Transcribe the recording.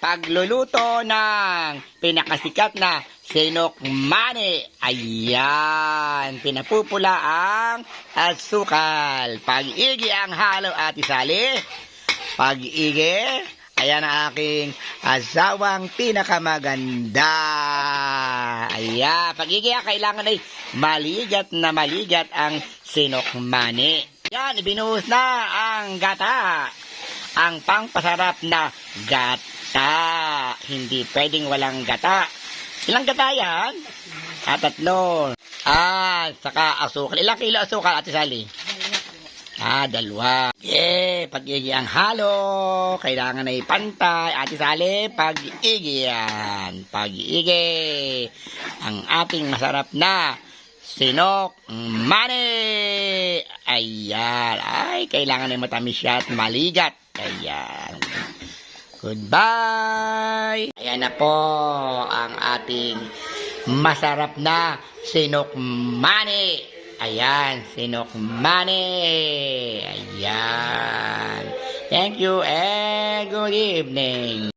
pagluluto ng pinakasikat na sinokmane. Ayan, pinapupula ang asukal. Pag-igi ang halo, Ate Sally. Pag-igi. Ayan ang aking asawang pinakamaganda. Ayan, pag-igi kailangan ay maligat na maligat ang sinokmane. Yan, ibinuhos na ang gata. Ang pangpasarap na gata. Hindi pwedeng walang gata. Ilang gata yan? 3. Saka asukal. Ilang kilo asukal, Ate Sally? 2. Pag-igi ang halo. Kailangan ay pantay. Ate Sally, pag-igi yan. Pag-igi. Ang ating masarap na sinokmane. Ayan. Ay, kailangan ay matamis siya at maligat. Ayan. Goodbye. Ayan na po ang ating masarap na sinokmane. Ayan, sinokmane. Ayan. Thank you and good evening.